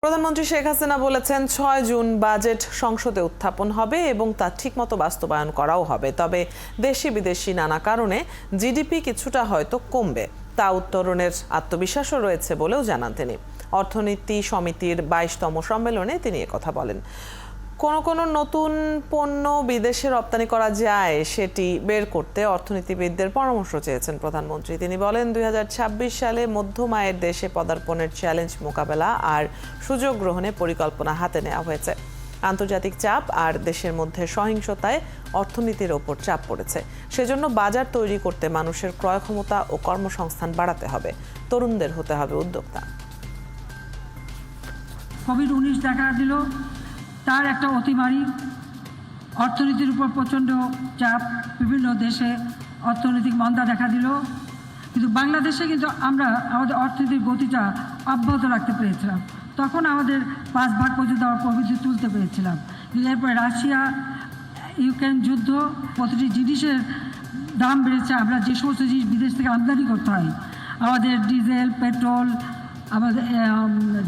প্রধানমন্ত্রী শেখ হাসিনা বলেছেন ৬ June budget সংসদে উত্থাপন হবে এবং তা ঠিকমতো বাস্তবায়ন করাও হবে। তবে দেশি বিদেশি নানা কারণে জিডিপি কিছুটা হয়তো কমবে, তা উত্তরণের আত্মবিশ্বাসও রয়েছে বলেও জানান তিনি। অর্থনীতি সমিতির ২২তম সম্মেলনে তিনি একথা বলেন। কোন নতুন পণ্য বিদেশে রপ্তানি করা যায় সেটি বের করতে অর্থনীতিবিদদের পরামর্শ চেয়েছেন প্রধানমন্ত্রী। তিনি বলেন ২০২৬ সালে মধ্যম আয়ের দেশে পদার্পণের চ্যালেঞ্জ মোকাবেলা আর সুযোগ গ্রহণে পরিকল্পনা হাতে নেওয়া হয়েছে। আন্তর্জাতিক চাপ আর দেশের মধ্যে সহিংসতায় অর্থনীতির ওপর চাপ পড়েছে, সেজন্য বাজার তৈরি করতে মানুষের ক্রয় ক্ষমতা ও কর্মসংস্থান বাড়াতে হবে, তরুণদের হতে হবে উদ্যোক্তা। কোভিড-19 দেখা দিল, তার একটা অতিমারি অর্থনীতির উপর প্রচণ্ড চাপ, বিভিন্ন দেশে অর্থনৈতিক মন্দা দেখা দিল। কিন্তু বাংলাদেশে কিন্তু আমরা আমাদের অর্থনীতির গতিটা অব্যাহত রাখতে পেরেছিলাম। তখন আমাদের 5 ভাগ পর্যন্ত আমরা প্রবৃদ্ধি তুলতে পেরেছিলাম। এরপরে রাশিয়া ইউক্রেন যুদ্ধ, প্রতিটি জিনিসের দাম বেড়েছে। আমরা যে সমস্ত জিনিস বিদেশ থেকে আমদানি করতে হয়, আমাদের ডিজেল, পেট্রোল, আমাদের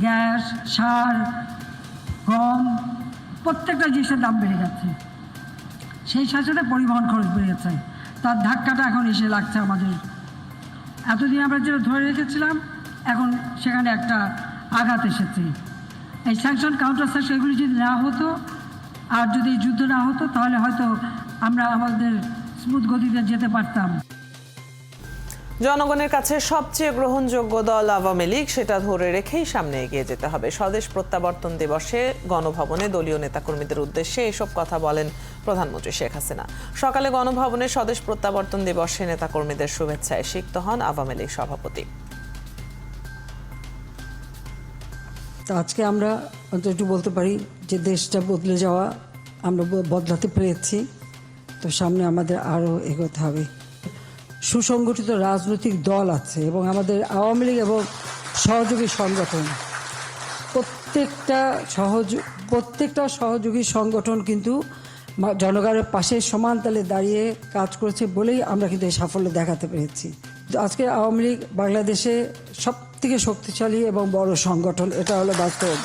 গ্যাস, সার, গম, প্রত্যেকটা জিনিসের দাম বেড়ে গেছে। সেই সাথে সাথে পরিবহন খরচ বেড়ে গেছে, তার ধাক্কাটা এখন এসে লাগছে আমাদের। এতদিন আমরা যেটা ধরে রেখেছিলাম, এখন সেখানে একটা আঘাত এসেছে। এই স্যাংশন, কাউন্টার স্যাংশন এগুলি যদি না হতো আর যদি যুদ্ধ না হতো, তাহলে হয়তো আমরা আমাদের স্মুথ গতিতে যেতে পারতাম। জনগণের কাছে সবচেয়ে গ্রহণযোগ্য দল আওয়ামী লীগ, সেটা ধরে রেখেই সামনে এগিয়ে যেতে হবে। স্বদেশ প্রত্যাবর্তন দিবসে গণভবনে দলীয় নেতাকর্মীদের উদ্দেশ্যে এসব কথা বলেন প্রধানমন্ত্রী শেখ হাসিনা। সকালে গণভবনে স্বদেশ প্রত্যাবর্তন দিবসে নেতাকর্মীদের শুভেচ্ছায় সিক্ত হন আওয়ামী লীগ সভাপতি। আজকে আমরা একটু বলতে পারি যে দেশটা বদলে যাওয়া আমরা বদলাতে পেরেছি, তো সামনে আমাদের আরও এগোতে হবে। সুসংগঠিত রাজনৈতিক দল আছে এবং আমাদের আওয়ামী লীগ এবং সহযোগী সংগঠন, প্রত্যেকটা সহযোগী সংগঠন কিন্তু জনগণের পাশে সমান তালে দাঁড়িয়ে কাজ করেছে বলেই আমরা কিন্তু এই সাফল্য দেখাতে পেরেছি। আজকে আওয়ামী লীগ বাংলাদেশে সবথেকে শক্তিশালী এবং বড় সংগঠন, এটা হলো বাস্তব।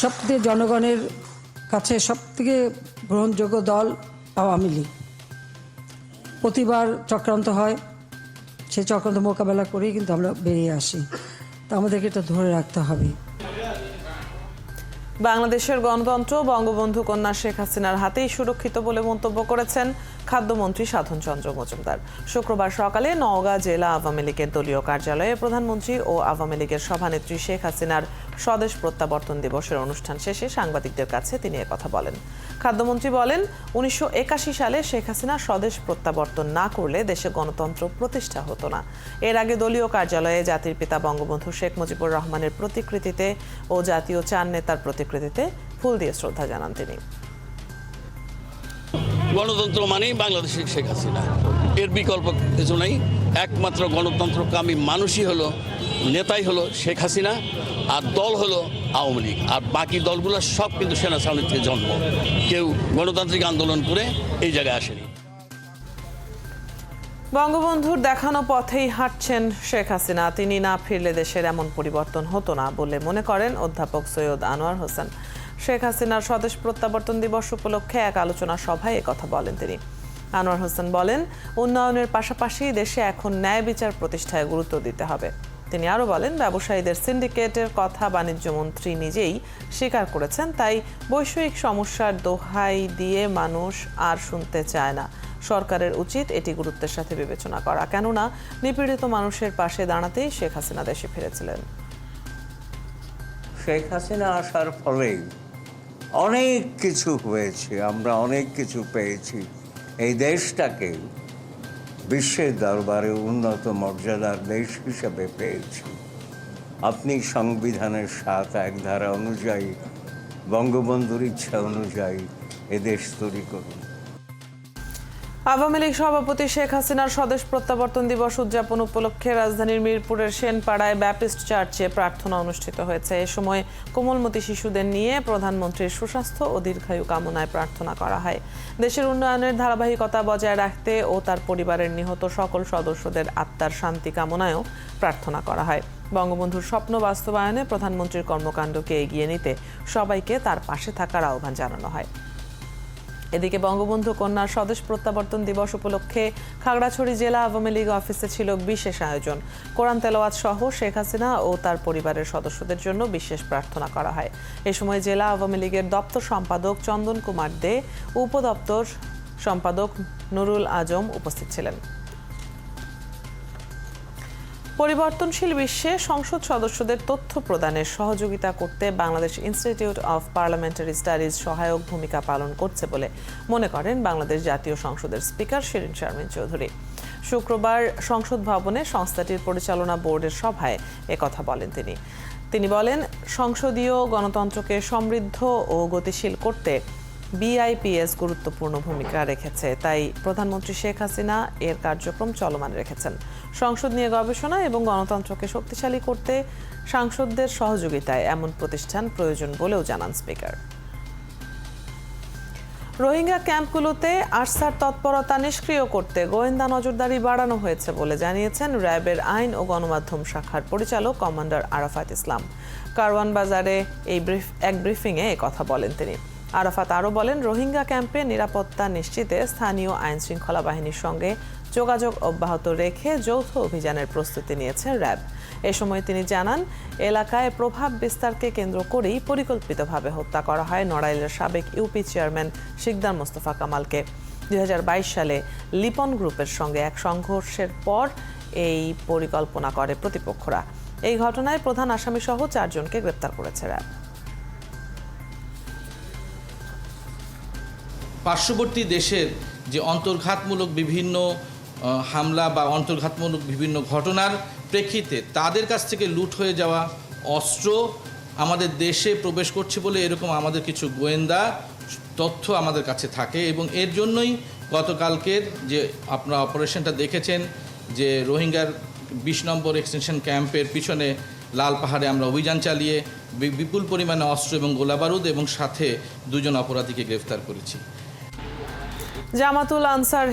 সবথেকে জনগণের কাছে সবথেকে গ্রহণযোগ্য দল আওয়ামী লীগ। প্রতিবার চক্রান্ত হয়, সেই চক্রান্ত মোকাবেলা করেই কিন্তু আমরা বেরিয়ে আসি, তা আমাদেরকে এটা ধরে রাখতে হবে। বাংলাদেশের গণতন্ত্র বঙ্গবন্ধু কন্যা শেখ হাসিনার হাতেই সুরক্ষিত বলে মন্তব্য করেছেন খাদ্যমন্ত্রী সাধন চন্দ্র মজুমদার। শুক্রবার সকালে নওগাঁ জেলা আওয়ামী লীগের দলীয় কার্যালয়ে প্রধানমন্ত্রী ও আওয়ামী লীগের সভানেত্রী শেখ হাসিনার স্বদেশ প্রত্যাবর্তন দিবসের অনুষ্ঠান শেষে সাংবাদিকদের কাছে তিনি একথা বলেন। খাদ্যমন্ত্রী বলেন, ১৯৮১ সালে শেখ হাসিনা স্বদেশ প্রত্যাবর্তন না করলে দেশে গণতন্ত্র প্রতিষ্ঠা হতো না। এর আগে দলীয় কার্যালয়ে জাতির পিতা বঙ্গবন্ধু শেখ মুজিবুর রহমানের প্রতিকৃতিতে ও জাতীয় চার নেতার প্রতিকৃতিতে ফুল দিয়ে শ্রদ্ধা জানান তিনি। গণতন্ত্র মানেই বাংলাদেশের শেখ হাসিনা, এর বিকল্প কিছু নাই। একমাত্র গণতন্ত্রকামী মানুষই হলো, নেতাই হলো শেখ হাসিনা, আর দল হলো আওয়ামী লীগ। আর বাকি দলগুলো সব কিন্তু সেনা ছাউনি থেকে জন্ম, কেউ গণতান্ত্রিক আন্দোলন করে এই জায়গায় আসেনি। বঙ্গবন্ধুর দেখানো পথেই হাঁটছেন শেখ হাসিনা। তিনি না ফিরলে দেশের এমন পরিবর্তন হতো না বলে মনে করেন অধ্যাপক সৈয়দ আনোয়ার হোসেন। শেখ হাসিনার স্বদেশ প্রত্যাবর্তন দিবস উপলক্ষে এক আলোচনা সভায় একথা বলেন তিনি। আনোয়ার হোসেন বলেন, উন্নয়নের পাশাপাশি দেশে এখন ন্যায় বিচার প্রতিষ্ঠায় গুরুত্ব দিতে হবে। তিনি আরও বলেন, ব্যবসায়ীদের সিন্ডিকেটের কথা বাণিজ্যমন্ত্রী নিজেই স্বীকার করেছেন, তাই বৈষয়িক সমস্যার দোহাই দিয়ে মানুষ আর শুনতে চায় না। সরকারের উচিত এটি গুরুত্বের সাথে বিবেচনা করা, কেননা নিপীড়িত মানুষের পাশে দাঁড়াতেই শেখ হাসিনা দেশে ফিরেছিলেন। শেখ হাসিনা আসার ফলে অনেক কিছু হয়েছে, আমরা অনেক কিছু পেয়েছি। এই দেশটাকে বিশ্বের দরবারে উন্নত মর্যাদার দেশ হিসেবে পেয়েছি। আপনি সংবিধানের ৭ ধারা অনুযায়ী, বঙ্গবন্ধুর ইচ্ছা অনুযায়ী এদেশ তৈরি করুন। আওয়ামী লীগ সভাপতি শেখ হাসিনার স্বদেশ প্রত্যাবর্তন দিবস উদযাপন উপলক্ষে রাজধানীর মিরপুরের সেনপাড়ায় ব্যাপটিস্ট চার্চে প্রার্থনা অনুষ্ঠিত হয়েছে। এ সময় কোমলমতি শিশুদের নিয়ে প্রধানমন্ত্রীর সুস্বাস্থ্য ও দীর্ঘায়ু কামনায় প্রার্থনা করা হয়। দেশের উন্নয়নের ধারাবাহিকতা বজায় রাখতে ও তার পরিবারের নিহত সকল সদস্যদের আত্মার শান্তি কামনায়ও প্রার্থনা করা হয়। বঙ্গবন্ধুর স্বপ্ন বাস্তবায়নে প্রধানমন্ত্রীর কর্মকাণ্ডকে এগিয়ে নিতে সবাইকে তার পাশে থাকার আহ্বান জানানো হয়। এদিকে বঙ্গবন্ধু কন্যার স্বদেশ প্রত্যাবর্তন দিবস উপলক্ষে খাগড়াছড়ি জেলা আওয়ামী লীগ অফিসে ছিল বিশেষ আয়োজন। কোরআন তেলাওয়াত সহ শেখ হাসিনা ও তার পরিবারের সদস্যদের জন্য বিশেষ প্রার্থনা করা হয়। এ সময় জেলা আওয়ামী লীগের দপ্তর সম্পাদক চন্দন কুমার দে, উপদপ্তর সম্পাদক নুরুল আজম উপস্থিত ছিলেন। পরিবর্তনশীল বিশ্বে সংসদ সদস্যদের তথ্য প্রদানে সহযোগিতা করতে Bangladesh institute of parliamentary studies সহায়ক ভূমিকা পালন করছে বলে মনে করেন বাংলাদেশ জাতীয় সংসদের স্পিকার শিরিন শারমিন চৌধুরী। শুক্রবার সংসদ ভবনে সংস্থাটির পরিচালনা বোর্ডের সভায় একথা বলেন তিনি বলেন, সংসদীয় গণতন্ত্রকে সমৃদ্ধ ও গতিশীল করতে বিআইপিএস গুরুত্বপূর্ণ ভূমিকা রেখেছে, তাই প্রধানমন্ত্রী শেখ হাসিনা এর কার্যক্রম চলমান রেখেছেন। সংসদ নিয়ে গবেষণা এবং গণতন্ত্রকে শক্তিশালী করতে সাংসদদের সহযোগিতায় এমন প্রতিষ্ঠান প্রয়োজন বলেও জানান স্পিকার। রোহিঙ্গা ক্যাম্পগুলোতে আরসার তৎপরতা নিষ্ক্রিয় করতে গোয়েন্দা নজরদারি বাড়ানো হয়েছে বলে জানিয়েছেন র্যাবের আইন ও গণমাধ্যম শাখার পরিচালক কমান্ডার আরাফাত ইসলাম। কারওয়ান বাজারে এক ব্রিফিংয়ে একথা বলেন তিনি। আরাফাত আরও বলেন, রোহিঙ্গা ক্যাম্পে নিরাপত্তা নিশ্চিতে স্থানীয় আইন শৃঙ্খলা বাহিনীর সঙ্গে যোগাযোগ অব্যাহত রেখে যৌথ অভিযানের প্রস্তুতি নিয়েছে র্যাব। এ সময় তিনি জানান, এলাকায় প্রভাব বিস্তারকে কেন্দ্র করেই পরিকল্পিতভাবে হত্যা করা হয় নড়াইলের সাবেক ইউপি চেয়ারম্যান শিকদার মোস্তফা কামালকে। 2022 সালে লিপন গ্রুপের সঙ্গে এক সংঘর্ষের পর এই পরিকল্পনা করে প্রতিপক্ষরা। এই ঘটনায় প্রধান আসামিসহ 4 জনকে গ্রেপ্তার করেছে র্যাব। পার্শ্ববর্তী দেশের যে অন্তর্ঘাতমূলক বিভিন্ন হামলা বা অন্তর্ঘাতমূলক বিভিন্ন ঘটনার প্রেক্ষিতে তাদের কাছ থেকে লুট হয়ে যাওয়া অস্ত্র আমাদের দেশে প্রবেশ করছে বলে এরকম আমাদের কিছু গোয়েন্দা তথ্য আমাদের কাছে থাকে, এবং এর জন্যই গতকালকের যে আপনারা অপারেশনটা দেখেছেন, যে রোহিঙ্গার 20 নম্বর এক্সটেনশন ক্যাম্পের পিছনে লাল পাহাড়ে আমরা অভিযান চালিয়ে বিপুল পরিমাণে অস্ত্র এবং গোলাবারুদ এবং সাথে 2 জন অপরাধীকে গ্রেফতার করেছি। জামাতুল আনসার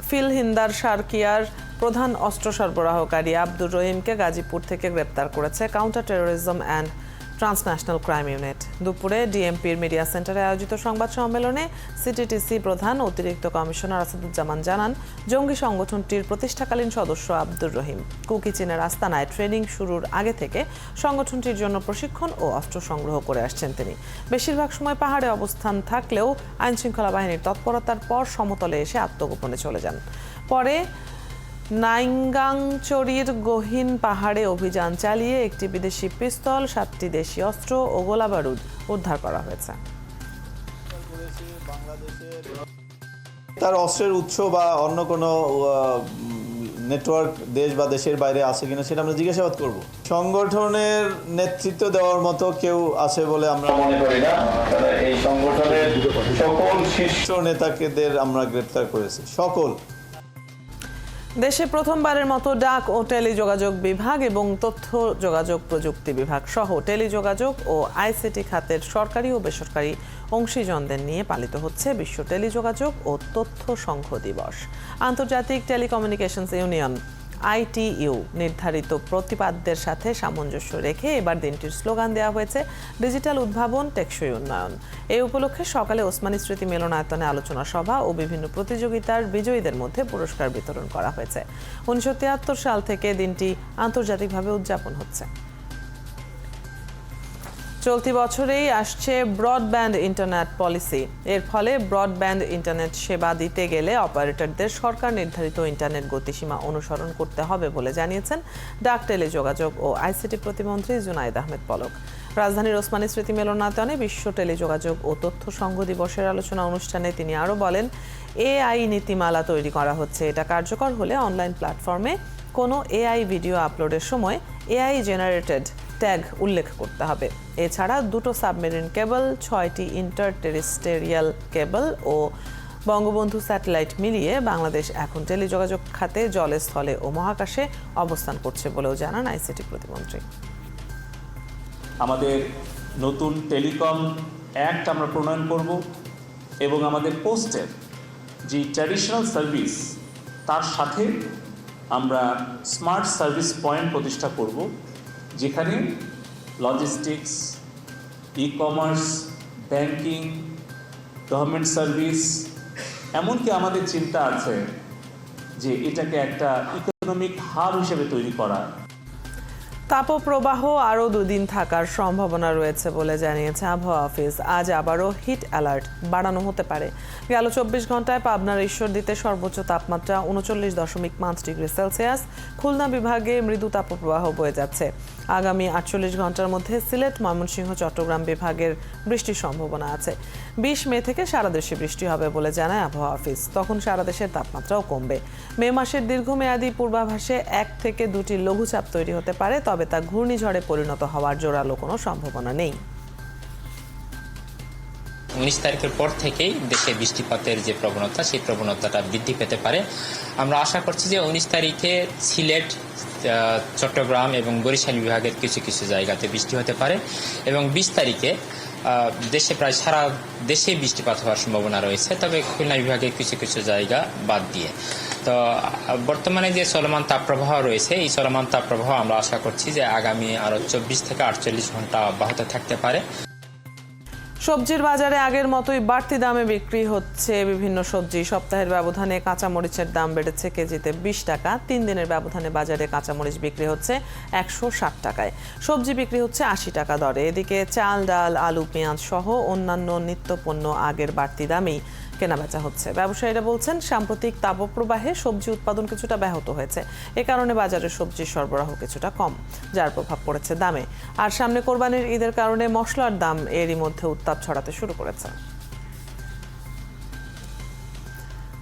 ফিল হিন্দার সার্কিয়ার প্রধান অস্ত্র সরবরাহকারী আব্দুর রহিমকে গাজীপুর থেকে গ্রেপ্তার করেছে counter terrorism and transnational crime unit. দুপুরে ডিএমপির মিডিয়া সেন্টারে আয়োজিত সংবাদ সম্মেলনে সিটিটিসি প্রধান অতিরিক্ত কমিশনার আসাদুজ্জামান জানান, জঙ্গি সংগঠনটির প্রতিষ্ঠাকালীন সদস্য আব্দুর রহিম কুকি চীনের আস্তানায় ট্রেনিং শুরুর আগে থেকে সংগঠনটির জন্য প্রশিক্ষণ ও অস্ত্র সংগ্রহ করে আসছেন তিনি। বেশিরভাগ সময় পাহাড়ে অবস্থান থাকলেও আইনশৃঙ্খলা বাহিনীর তৎপরতার পর সমতলে এসে আত্মগোপনে চলে যান। পরে নাইঙ্গাংচড়ির গহীন পাহাড়ে অভিযান চালিয়ে একটি বিদেশি পিস্তল, 7টি দেশি অস্ত্র ও গোলাবারুদ উদ্ধার করা হয়েছে। তার অস্ত্রের উৎস বা অন্য কোনো নেটওয়ার্ক দেশ বা দেশের বাইরে আছে কিনা সেটা আমরা জিজ্ঞাসাবাদ করব। সংগঠনের নেতৃত্ব দেওয়ার মতো কেউ আছে বলে আমরা মনে করি না। এই সংগঠনের সকল শীর্ষ নেতাদের আমরা গ্রেপ্তার করেছি, সকল। দেশে প্রথমবারের মতো ডাক ও টেলিযোগাযোগ বিভাগ এবং তথ্য যোগাযোগ প্রযুক্তি বিভাগ সহ টেলিযোগাযোগ ও আইসিটি খাতের সরকারি ও বেসরকারি অংশীজনদের নিয়ে পালিত হচ্ছে বিশ্ব টেলিযোগাযোগ ও তথ্য সংঘ দিবস। আন্তর্জাতিক টেলিকমিউনিকেশনস ইউনিয়ন ITU নির্ধারিত প্রতিপাদ্যের সাথে সামঞ্জস্য রেখে এবার দিনটির স্লোগান দেওয়া হয়েছে, ডিজিটাল উদ্ভাবন, টেকসই উন্নয়ন। এই উপলক্ষে সকালে ওসমানী স্মৃতি মিলনায়তনে আলোচনা সভা ও বিভিন্ন প্রতিযোগিতার বিজয়ীদের মধ্যে পুরস্কার বিতরণ করা হয়েছে। 1973 সাল থেকে দিনটি আন্তর্জাতিকভাবে উদযাপন হচ্ছে। চলতি বছরেই আসছে ব্রডব্যান্ড ইন্টারনেট পলিসি। এর ফলে ব্রডব্যান্ড ইন্টারনেট সেবা দিতে গেলে অপারেটরদের সরকার নির্ধারিত ইন্টারনেট গতিসীমা অনুসরণ করতে হবে বলে জানিয়েছেন ডাক, টেলিযোগাযোগ ও আইসিটি প্রতিমন্ত্রী জুনাইদ আহমেদ পলক। রাজধানীর ওসমানী স্মৃতি মিলনায়তনে বিশ্ব টেলিযোগাযোগ ও তথ্য সংঘ দিবসের আলোচনা অনুষ্ঠানে তিনি আরও বলেন, AI নীতিমালা তৈরি করা হচ্ছে। এটা কার্যকর হলে অনলাইন প্ল্যাটফর্মে কোনো AI ভিডিও আপলোডের সময় AI জেনারেটেড ট্যাগ উল্লেখ করতে হবে। এছাড়া 2টো সাবমেরিন কেবল, 6টি ইন্টারটেরিস্টেরিয়াল কেবল ও বঙ্গবন্ধু স্যাটেলাইট মিলিয়ে বাংলাদেশ এখন টেলিযোগাযোগ খাতে জলে, স্থলে ও মহাকাশে অবস্থান করছে বলেও জানান আইসিটি প্রতিমন্ত্রী। আমাদের নতুন টেলিকম অ্যাক্ট আমরা প্রণয়ন করব এবং আমাদের পোস্টের যে ট্র্যাডিশনাল সার্ভিস তার সাথে আমরা স্মার্ট সার্ভিস পয়েন্ট প্রতিষ্ঠা করব যেখানে logistics, e commerce, banking, government service, এমনকি আমাদের চিন্তা আছে যে এটাকে একটা ইকোনমিক হাব হিসেবে তৈরি করা। তাপপ্রবাহ আরও 2 দিন থাকার সম্ভাবনা রয়েছে বলে জানিয়েছে আবহাওয়া অফিস। আজ আবারও হিট অ্যালার্ট বাড়ানো হতে পারে। গেল 24 ঘন্টায় পাবনার ঈশ্বরদীতে সর্বোচ্চ তাপমাত্রা 39.5 ডিগ্রি সেলসিয়াস। খুলনা বিভাগে মৃদু তাপপ্রবাহ বয়ে যাচ্ছে। আগামী 48 ঘন্টার মধ্যে সিলেট, ময়মনসিংহ, চট্টগ্রাম বিভাগের বৃষ্টির সম্ভাবনা আছে। 20 মে থেকে সারা দেশে বৃষ্টি হবে বলে জানায় আবহাওয়া অফিস। তখন সারা দেশের তাপমাত্রাও কমবে। মে মাসের দীর্ঘমেয়াদী পূর্বাভাসে 1 থেকে 2টি লঘুচাপ তৈরি হতে পারে, তবে তা ঘূর্ণিঝড়ে পরিণত হওয়ার জোরালো কোনো সম্ভাবনা নেই। 19 তারিখের পর থেকেই দেশে বৃষ্টিপাতের যে প্রবণতা, সেই প্রবণতাটা বৃদ্ধি পেতে পারে। আমরা আশা করছি যে 19 তারিখে সিলেট, চট্টগ্রাম এবং বরিশাল বিভাগের কিছু কিছু জায়গাতে বৃষ্টি হতে পারে এবং 20 তারিখে দেশে প্রায় সারা দেশে বৃষ্টিপাত হওয়ার সম্ভাবনা রয়েছে, তবে খুলনা বিভাগের কিছু কিছু জায়গা বাদ দিয়ে। তো বর্তমানে যে চলমান তাপপ্রবাহ রয়েছে, এই চলমান তাপপ্রবাহ আমরা আশা করছি যে আগামী আরও 24 থেকে 48 ঘন্টা অব্যাহত থাকতে পারে। সবজির বাজারে আগের মতোই বাড়তি দামে বিক্রি হচ্ছে বিভিন্ন সবজি। সপ্তাহের ব্যবধানে কাঁচামরিচের দাম বেড়েছে কেজিতে 20 টাকা। 3 দিনের ব্যবধানে বাজারে কাঁচামরিচ বিক্রি হচ্ছে 160 টাকায়। সবজি বিক্রি হচ্ছে 80 টাকা দরে। এদিকে চাল, ডাল, আলু, পেঁয়াজ সহ অন্যান্য নিত্যপণ্য আগের বাড়তি দামেই কেনাবেচা হচ্ছে। ব্যবসায়ীরা বলছেন, সাম্প্রতিক তাপপ্রবাহে সবজি উৎপাদন কিছুটা ব্যাহত হয়েছে। এ কারণে বাজারে সবজির সরবরাহ কিছুটা কম, যার প্রভাব পড়েছে দামে। আর সামনে কোরবানির ঈদের কারণে মশলার দাম এরই মধ্যে উত্তাপ ছড়াতে শুরু করেছে।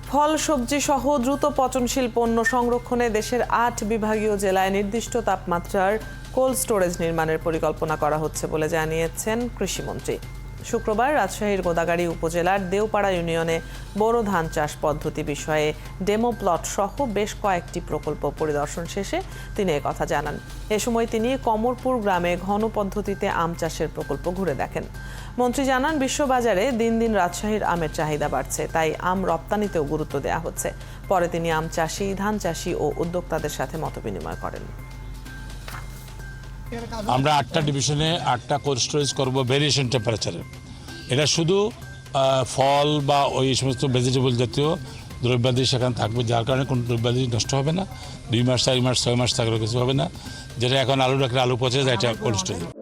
ফল, সবজি সহ দ্রুত পচনশীল পণ্য সংরক্ষণে দেশের 8 বিভাগীয় জেলায় নির্দিষ্ট তাপমাত্রার কোল্ড স্টোরেজ নির্মাণের পরিকল্পনা করা হচ্ছে বলে জানিয়েছেন কৃষিমন্ত্রী। শুক্রবার রাজশাহীর গোদাগাড়ী উপজেলার দেওপাড়া ইউনিয়নে বোরো ধান চাষ পদ্ধতি বিষয়ে ডেমো প্লট সহ বেশ কয়েকটি প্রকল্প পরিদর্শন শেষে তিনি একথা জানান। এ সময় তিনি কমরপুর গ্রামে ঘন পদ্ধতিতে আম চাষের প্রকল্প ঘুরে দেখেন। মন্ত্রী জানান, বিশ্ববাজারে দিন দিন রাজশাহীর আমের চাহিদা বাড়ছে, তাই আম রপ্তানিতেও গুরুত্ব দেওয়া হচ্ছে। পরে তিনি আম চাষি, ধান চাষি ও উদ্যোক্তাদের সাথে মতবিনিময় করেন। আমরা 8টা ডিভিশনে 8টা কোল্ড স্টোরেজ করবো ভেরিয়েশন টেম্পারেচারে। এটা শুধু ফল বা ওই সমস্ত ভেজিটেবল জাতীয় দ্রব্যাদি সেখানে থাকবে, যার কারণে কোনো দ্রব্যাদি নষ্ট হবে না। 2 মাস, 4 মাস, 6 মাস থাকলেও কিছু হবে না। যেটা এখন আলু রাখলে আলু পচে যায়, এটা কোল্ড স্টোরেজ।